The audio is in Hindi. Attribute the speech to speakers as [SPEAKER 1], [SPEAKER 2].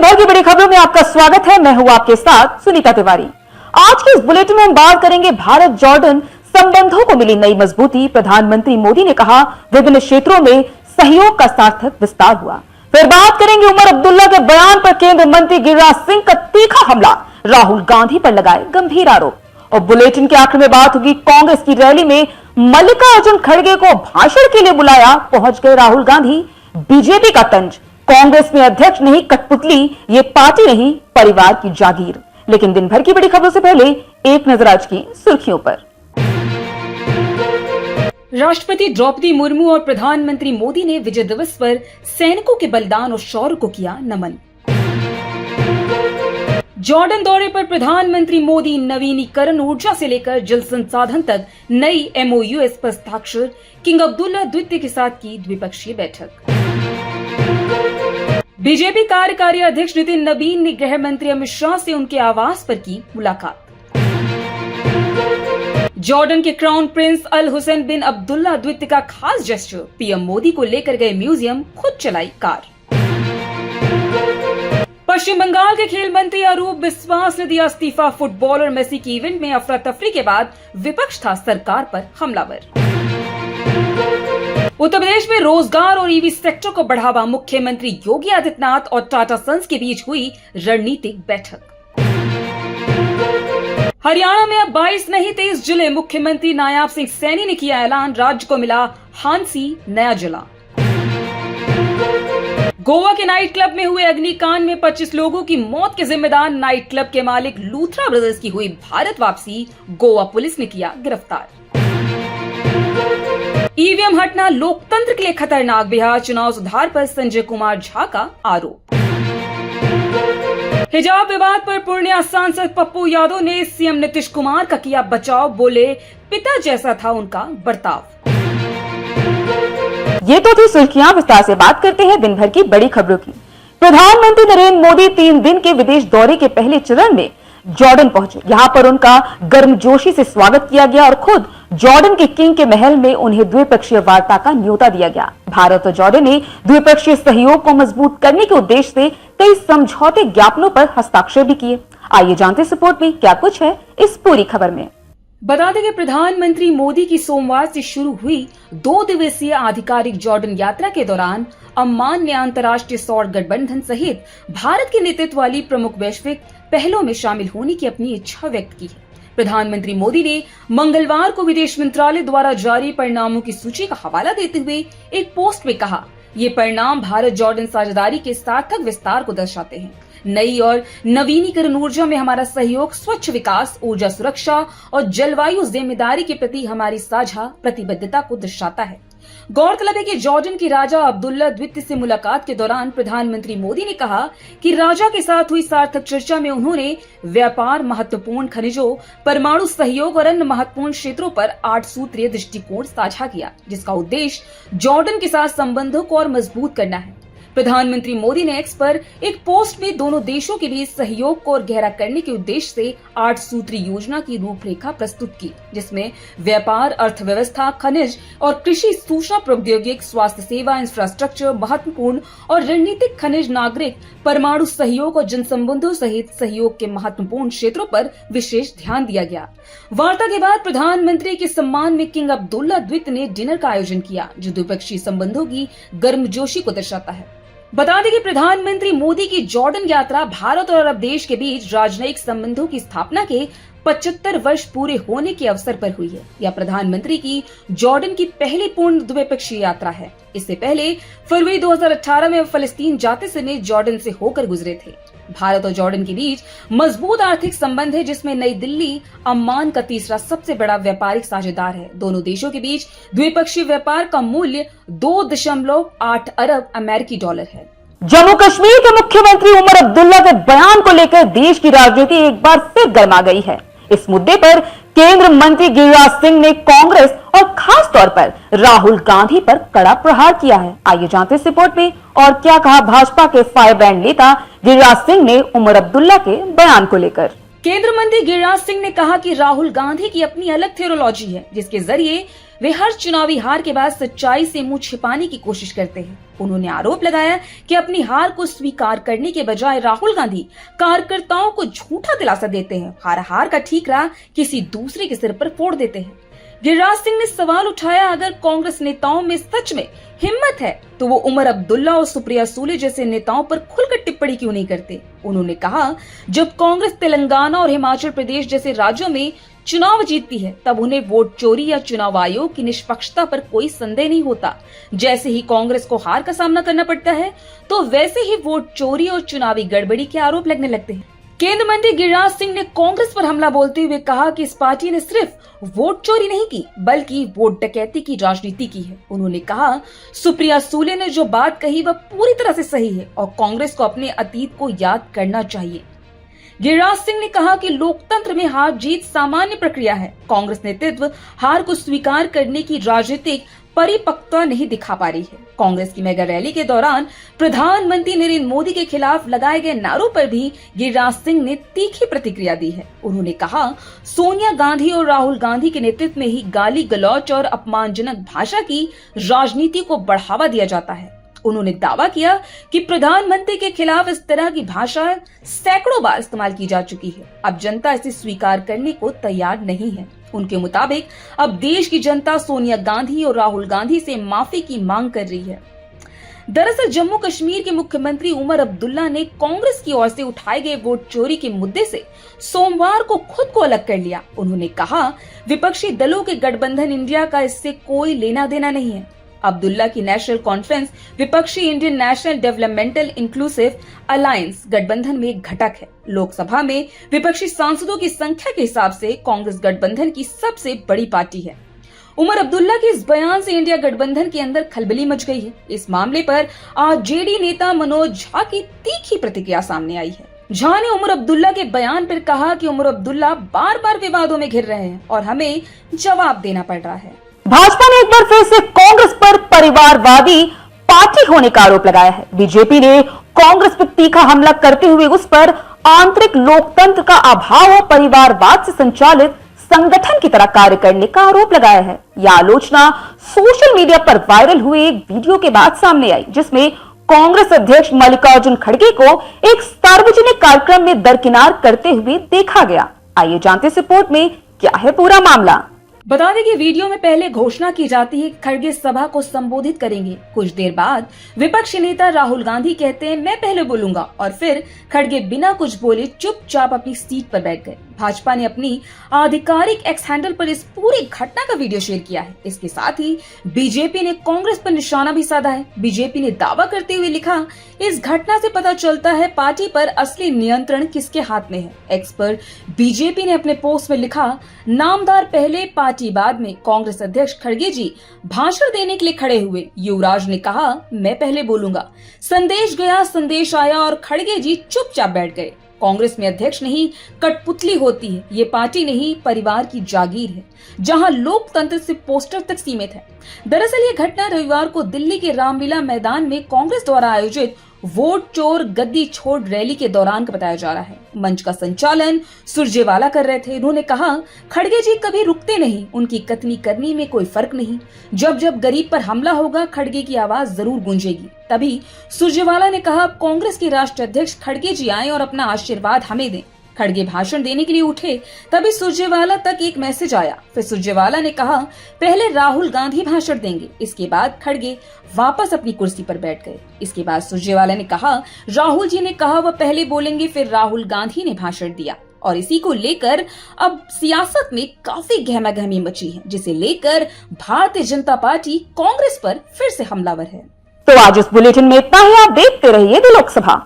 [SPEAKER 1] भर की बड़ी खबरों में आपका स्वागत है। मैं हूं आपके साथ सुनीता तिवारी। आज के इस बुलेटिन में हम बात करेंगे भारत जॉर्डन संबंधों को मिली नई मजबूती। प्रधानमंत्री मोदी ने कहा विभिन्न क्षेत्रों में सहयोग का सार्थक विस्तार हुआ। फिर बात करेंगे उमर अब्दुल्ला के बयान पर केंद्रीय मंत्री गिरिराज सिंह का तीखा हमला, राहुल गांधी पर लगाए गंभीर आरोप। और बुलेटिन के आखिर में बात होगी कांग्रेस की रैली में मल्लिकार्जुन खड़गे को भाषण के लिए बुलाया, पहुंच गए राहुल गांधी। बीजेपी का तंज, कांग्रेस में अध्यक्ष नहीं कठपुतली, ये पार्टी नहीं परिवार की जागीर। लेकिन दिन भर की बड़ी खबरों से पहले एक नजर आज की सुर्खियों पर।
[SPEAKER 2] राष्ट्रपति द्रौपदी मुर्मू और प्रधानमंत्री मोदी ने विजय दिवस पर सैनिकों के बलिदान और शौर्य को किया नमन। जॉर्डन दौरे पर प्रधानमंत्री मोदी नवीनीकरण ऊर्जा से लेकर जल संसाधन तक नई MOUs पर हस्ताक्षर। किंग अब्दुल्ला द्वितीय के साथ की द्विपक्षीय बैठक। बीजेपी कार्यकारी अध्यक्ष नितिन नबीन ने गृह मंत्री अमित शाह से उनके आवास पर की मुलाकात। जॉर्डन के क्राउन प्रिंस अल हुसैन बिन अब्दुल्ला द्वितीय का खास जेस्चर, पीएम मोदी को लेकर गए म्यूजियम, खुद चलाई कार। पश्चिम बंगाल के खेल मंत्री अरूप बिस्वास ने दिया इस्तीफा। फुटबॉलर मेसी की इवेंट में अफरा तफरी के बाद विपक्ष था सरकार पर हमलावर। उत्तर प्रदेश में रोजगार और ईवी सेक्टर को बढ़ावा, मुख्यमंत्री योगी आदित्यनाथ और टाटा सन्स के बीच हुई रणनीतिक बैठक। हरियाणा में अब 22 नहीं 23 जिले, मुख्यमंत्री नायाब सिंह सैनी ने किया ऐलान, राज्य को मिला हांसी नया जिला। गोवा के नाइट क्लब में हुए अग्निकांड में 25 लोगों की मौत के जिम्मेदार नाइट क्लब के मालिक लूथरा ब्रदर्स की हुई भारत वापसी, गोवा पुलिस ने किया गिरफ्तार। ईवीएम हटना लोकतंत्र के लिए खतरनाक, बिहार चुनाव सुधार पर संजय कुमार झा का आरोप। हिजाब विवाद पर पूर्णिया सांसद पप्पू यादव ने सीएम नीतीश कुमार का किया बचाव, बोले पिता जैसा था उनका बर्ताव।
[SPEAKER 1] ये तो थी सुर्खियां, विस्तार से बात करते हैं दिन भर की बड़ी खबरों की। प्रधानमंत्री नरेंद्र मोदी 3 दिन के विदेश दौरे के पहले चरण में जॉर्डन पहुंचे। यहां पर उनका गर्मजोशी से स्वागत किया गया और खुद जॉर्डन के किंग के महल में उन्हें द्विपक्षीय वार्ता का न्योता दिया गया। भारत और जॉर्डन ने द्विपक्षीय सहयोग को मजबूत करने के उद्देश्य से कई समझौते ज्ञापनों पर हस्ताक्षर भी किए। आइए जानते रिपोर्ट में क्या कुछ है इस पूरी खबर में।
[SPEAKER 2] बता दें कि प्रधानमंत्री मोदी की सोमवार से शुरू हुई 2 दिवसीय आधिकारिक जॉर्डन यात्रा के दौरान अम्मान ने अंतर्राष्ट्रीय सौर गठबंधन सहित भारत के नेतृत्व वाली प्रमुख वैश्विक पहलों में शामिल होने की अपनी इच्छा व्यक्त की है। प्रधानमंत्री मोदी ने मंगलवार को विदेश मंत्रालय द्वारा जारी परिणामों की सूची का हवाला देते हुए एक पोस्ट में कहा, ये परिणाम भारत जॉर्डन साझेदारी के सार्थक विस्तार को दर्शाते हैं। नई और नवीनीकरण ऊर्जा में हमारा सहयोग, स्वच्छ विकास, ऊर्जा सुरक्षा और जलवायु जिम्मेदारी के प्रति हमारी साझा प्रतिबद्धता को दर्शाता है। गौरतलब है कि जॉर्डन के राजा अब्दुल्ला द्वितीय से मुलाकात के दौरान प्रधानमंत्री मोदी ने कहा कि राजा के साथ हुई सार्थक चर्चा में उन्होंने व्यापार, महत्वपूर्ण खनिजों, परमाणु सहयोग और अन्य महत्वपूर्ण क्षेत्रों पर 8 सूत्रीय दृष्टिकोण साझा किया, जिसका उद्देश्य जॉर्डन के साथ संबंधों को और मजबूत करना है। प्रधानमंत्री मोदी ने एक्स पर एक पोस्ट में दोनों देशों के बीच सहयोग को और गहरा करने के उद्देश्य से 8 सूत्रीय योजना की रूपरेखा प्रस्तुत की, जिसमें व्यापार, अर्थव्यवस्था, खनिज और कृषि, सूचना प्रौद्योगिकी, स्वास्थ्य सेवा, इंफ्रास्ट्रक्चर, महत्वपूर्ण और रणनीतिक खनिज, नागरिक, परमाणु सहयोग और जनसंबंधों सहित सहयोग के महत्वपूर्ण क्षेत्रों पर विशेष ध्यान दिया गया। वार्ता के बाद प्रधानमंत्री के सम्मान में किंग अब्दुल्ला द्वितीय ने डिनर का आयोजन किया, जो द्विपक्षीय संबंधों की गर्मजोशी को दर्शाता है। बता दें कि प्रधानमंत्री मोदी की जॉर्डन यात्रा भारत और अरब देश के बीच राजनयिक संबंधों की स्थापना के 75 वर्ष पूरे होने के अवसर पर हुई है। यह प्रधानमंत्री की जॉर्डन की पहली पूर्ण द्विपक्षीय यात्रा है। इससे पहले फरवरी 2018 में फलस्तीन जाते समय जॉर्डन से होकर गुजरे थे। भारत और जॉर्डन के बीच मजबूत आर्थिक संबंध है, जिसमें नई दिल्ली अम्मान का तीसरा सबसे बड़ा व्यापारिक साझेदार है। दोनों देशों के बीच द्विपक्षीय व्यापार का मूल्य 2.8 अरब अमेरिकी डॉलर है।
[SPEAKER 1] जम्मू कश्मीर के मुख्यमंत्री उमर अब्दुल्ला के बयान को लेकर देश की राजनीति एक बार फिर गर्मा गई है। इस मुद्दे पर केंद्रीय मंत्री गिरिराज सिंह ने कांग्रेस और खास तौर पर राहुल गांधी पर कड़ा प्रहार किया है। आइए जानते इस रिपोर्ट में और क्या कहा भाजपा के फायर ब्रांड नेता गिरिराज सिंह ने उमर अब्दुल्ला के बयान को लेकर।
[SPEAKER 2] केंद्रीय मंत्री गिरिराज सिंह ने कहा कि राहुल गांधी की अपनी अलग थियोलॉजी है, जिसके जरिए वे हर चुनावी हार के बाद सच्चाई से मुंह छिपाने की कोशिश करते हैं। उन्होंने आरोप लगाया कि अपनी हार को स्वीकार करने के बजाय राहुल गांधी कार्यकर्ताओं को झूठा दिलासा देते हैं, हार का ठीकरा किसी दूसरे के सिर पर फोड़ देते हैं। गिरिराज सिंह ने सवाल उठाया, अगर कांग्रेस नेताओं में सच में हिम्मत है तो वो उमर अब्दुल्ला और सुप्रिया सूले जैसे नेताओं पर खुलकर टिप्पणी क्यों नहीं करते। उन्होंने कहा, जब कांग्रेस तेलंगाना और हिमाचल प्रदेश जैसे राज्यों में चुनाव जीतती है तब उन्हें वोट चोरी या चुनाव आयोग की निष्पक्षता पर कोई संदेह नहीं होता। जैसे ही कांग्रेस को हार का सामना करना पड़ता है तो वैसे ही वोट चोरी और चुनावी गड़बड़ी के आरोप लगने लगते हैं। केंद्रीय मंत्री गिरिराज सिंह ने कांग्रेस पर हमला बोलते हुए कहा कि इस पार्टी ने सिर्फ वोट चोरी नहीं की बल्कि वोट डकैती की राजनीति की है। उन्होंने कहा, सुप्रिया सूले ने जो बात कही वह पूरी तरह से सही है और कांग्रेस को अपने अतीत को याद करना चाहिए। गिरिराज सिंह ने कहा कि लोकतंत्र में हार जीत सामान्य प्रक्रिया है। कांग्रेस नेतृत्व हार को स्वीकार करने की राजनीतिक परिपक्वता नहीं दिखा पा रही है। कांग्रेस की मेगा रैली के दौरान प्रधानमंत्री नरेंद्र मोदी के खिलाफ लगाए गए नारों पर भी गिरिराज सिंह ने तीखी प्रतिक्रिया दी है। उन्होंने कहा, सोनिया गांधी और राहुल गांधी के नेतृत्व में ही गाली गलौच और अपमानजनक भाषा की राजनीति को बढ़ावा दिया जाता है। उन्होंने दावा किया कि प्रधानमंत्री के खिलाफ इस तरह की भाषा सैकड़ों बार इस्तेमाल की जा चुकी है। अब जनता इसे स्वीकार करने को तैयार नहीं है। उनके मुताबिक अब देश की जनता सोनिया गांधी और राहुल गांधी से माफी की मांग कर रही है। दरअसल जम्मू कश्मीर के मुख्यमंत्री उमर अब्दुल्ला ने कांग्रेस की ओर से उठाए गए वोट चोरी के मुद्दे से सोमवार को खुद को अलग कर लिया। उन्होंने कहा, विपक्षी दलों के गठबंधन इंडिया का इससे कोई लेना देना नहीं है। अब्दुल्ला की नेशनल कॉन्फ्रेंस विपक्षी Indian national developmental inclusive alliance गठबंधन में एक घटक है। लोकसभा में विपक्षी सांसदों की संख्या के हिसाब से कांग्रेस गठबंधन की सबसे बड़ी पार्टी है। उमर अब्दुल्ला के इस बयान से इंडिया गठबंधन के अंदर खलबली मच गई है। इस मामले पर आज जेडी नेता मनोज झा की तीखी प्रतिक्रिया सामने आई है। झा ने उमर अब्दुल्ला के बयान पर कहा कि उमर अब्दुल्ला बार बार विवादों में घिर रहे हैं और हमें जवाब देना पड़ रहा है।
[SPEAKER 1] भाजपा ने एक बार फिर से कांग्रेस पर परिवारवादी पार्टी होने का आरोप लगाया है। बीजेपी ने कांग्रेस पर तीखा हमला करते हुए उस पर आंतरिक लोकतंत्र का अभाव और परिवारवाद से संचालित संगठन की तरह कार्य करने का आरोप लगाया है। यह आलोचना सोशल मीडिया पर वायरल हुए एक वीडियो के बाद सामने आई, जिसमें कांग्रेस अध्यक्ष मल्लिकार्जुन खड़गे को एक सार्वजनिक कार्यक्रम में दरकिनार करते हुए देखा गया। आइए जानते हैं इस रिपोर्ट में क्या है पूरा मामला।
[SPEAKER 2] बता दें कि वीडियो में पहले घोषणा की जाती है कि खड़गे सभा को संबोधित करेंगे। कुछ देर बाद विपक्षी नेता राहुल गांधी कहते हैं, मैं पहले बोलूंगा, और फिर खड़गे बिना कुछ बोले चुपचाप अपनी सीट पर बैठ गए। भाजपा ने अपनी आधिकारिक एक्स हैंडल पर इस पूरी घटना का वीडियो शेयर किया है। इसके साथ ही बीजेपी ने कांग्रेस पर निशाना भी साधा है। बीजेपी ने दावा करते हुए लिखा, इस घटना से पता चलता है पार्टी पर असली नियंत्रण किसके हाथ में है। एक्स पर बीजेपी ने अपने पोस्ट में लिखा, नामदार पहले पार्टी बाद में। कांग्रेस अध्यक्ष खड़गे जी भाषण देने के लिए खड़े हुए। युवराज ने कहा, मैं पहले बोलूंगा। संदेश गया, संदेश आया और खड़गे जी चुपचाप बैठ गए। कांग्रेस में अध्यक्ष नहीं कठपुतली होती है। ये पार्टी नहीं, परिवार की जागीर है, जहां लोकतंत्र से पोस्टर तक सीमित है। दरअसल ये घटना रविवार को दिल्ली के रामलीला मैदान में कांग्रेस द्वारा आयोजित वोट चोर गद्दी छोड़ रैली के दौरान का बताया जा रहा है। मंच का संचालन सुरजेवाला कर रहे थे। उन्होंने कहा, खड़गे जी कभी रुकते नहीं, उनकी कथनी करनी में कोई फर्क नहीं। जब जब गरीब पर हमला होगा खड़गे की आवाज जरूर गूंजेगी। तभी सुरजेवाला ने कहा, कांग्रेस के राष्ट्रीय अध्यक्ष खड़गे जी आए और अपना आशीर्वाद हमें दें। खड़गे भाषण देने के लिए उठे, तभी सुरजेवाला तक एक मैसेज आया। फिर सुरजेवाला ने कहा, पहले राहुल गांधी भाषण देंगे। इसके बाद खड़गे वापस अपनी कुर्सी पर बैठ गए। इसके बाद सुरजेवाला ने कहा, राहुल जी ने कहा वह पहले बोलेंगे, फिर राहुल गांधी ने भाषण दिया। और इसी को लेकर अब सियासत में काफी गहमागहमी मची है, जिसे लेकर भारतीय जनता पार्टी कांग्रेस पर फिर से हमलावर है।
[SPEAKER 1] तो आज इस बुलेटिन में इतना ही। आप देखते रहिए द लोकसभा।